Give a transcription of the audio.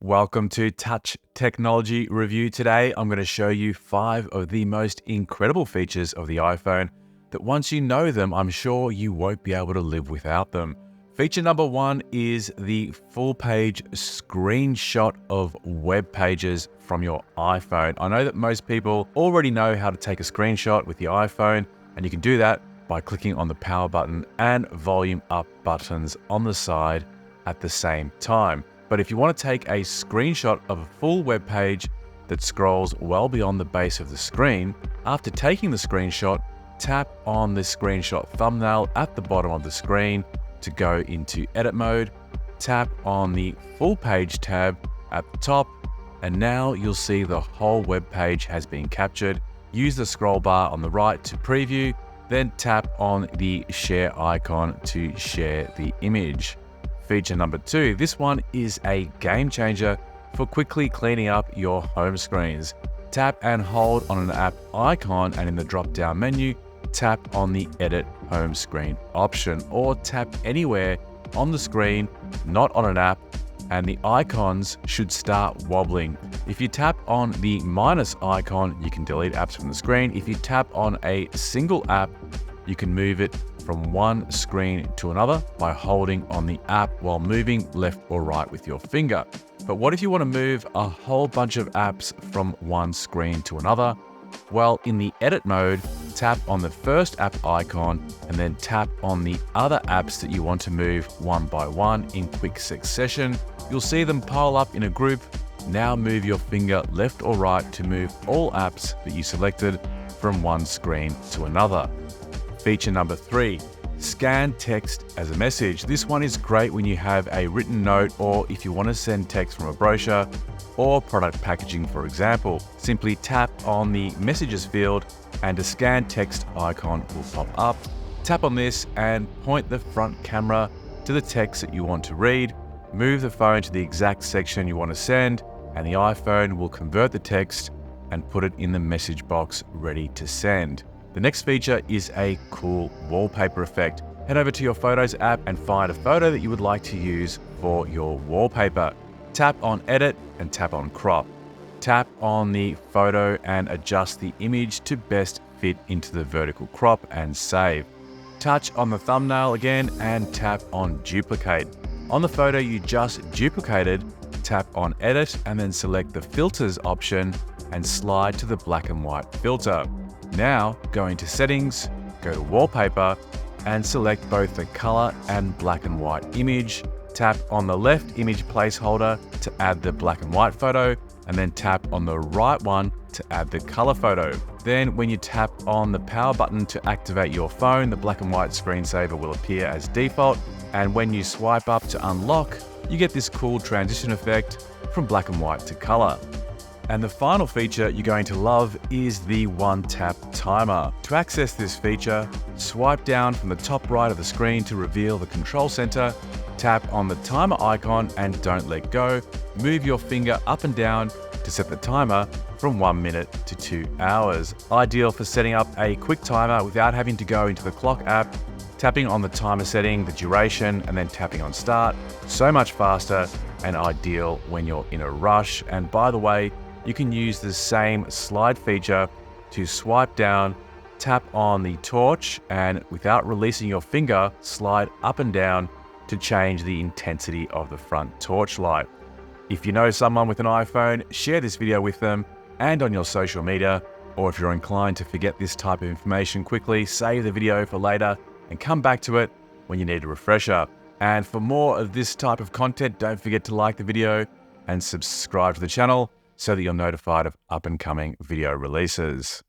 Welcome to Touch Technology Review. Today, I'm going to show you 5 of the most incredible features of the iPhone that once you know them, I'm sure you won't be able to live without them. Feature number 1 is the full page screenshot of web pages from your iPhone. I know that most people already know how to take a screenshot with your iPhone, and you can do that by clicking on the power button and volume up buttons on the side at the same time. But if you want to take a screenshot of a full web page that scrolls well beyond the base of the screen, after taking the screenshot, tap on the screenshot thumbnail at the bottom of the screen to go into edit mode, tap on the full page tab at the top, and now you'll see the whole web page has been captured. Use the scroll bar on the right to preview, then tap on the share icon to share the image. Feature number 2, this one is a game changer for quickly cleaning up your home screens. Tap and hold on an app icon, and in the drop-down menu, tap on the Edit Home Screen option, or tap anywhere on the screen, not on an app, and the icons should start wobbling. If you tap on the minus icon, you can delete apps from the screen. If you tap on a single app, you can move it from one screen to another by holding on the app while moving left or right with your finger. But what if you want to move a whole bunch of apps from one screen to another? Well, in the edit mode, tap on the first app icon and then tap on the other apps that you want to move one by one in quick succession. You'll see them pile up in a group. Now move your finger left or right to move all apps that you selected from one screen to another. Feature number 3, scan text as a message. This one is great when you have a written note, or if you want to send text from a brochure or product packaging, for example. Simply tap on the messages field and a scan text icon will pop up. Tap on this and point the front camera to the text that you want to read. Move the phone to the exact section you want to send, and the iPhone will convert the text and put it in the message box ready to send. The next feature is a cool wallpaper effect. Head over to your Photos app and find a photo that you would like to use for your wallpaper. Tap on Edit and tap on Crop. Tap on the photo and adjust the image to best fit into the vertical crop and save. Touch on the thumbnail again and tap on Duplicate. On the photo you just duplicated, tap on Edit and then select the Filters option and slide to the black and white filter. Now, go into Settings, go to Wallpaper, and select both the color and black and white image. Tap on the left image placeholder to add the black and white photo, and then tap on the right one to add the color photo. Then when you tap on the power button to activate your phone, the black and white screensaver will appear as default, and when you swipe up to unlock, you get this cool transition effect from black and white to color. And the final feature you're going to love is the one-tap timer. To access this feature, swipe down from the top right of the screen to reveal the control center, tap on the timer icon and don't let go. Move your finger up and down to set the timer from 1 minute to 2 hours. Ideal for setting up a quick timer without having to go into the clock app, tapping on the timer setting, the duration, and then tapping on start. So much faster and ideal when you're in a rush. And by the way, you can use the same slide feature to swipe down, tap on the torch, and without releasing your finger, slide up and down to change the intensity of the front torch light. If you know someone with an iPhone, share this video with them and on your social media, or if you're inclined to forget this type of information quickly, save the video for later and come back to it when you need a refresher. And for more of this type of content, don't forget to like the video and subscribe to the channel so that you're notified of up and coming video releases.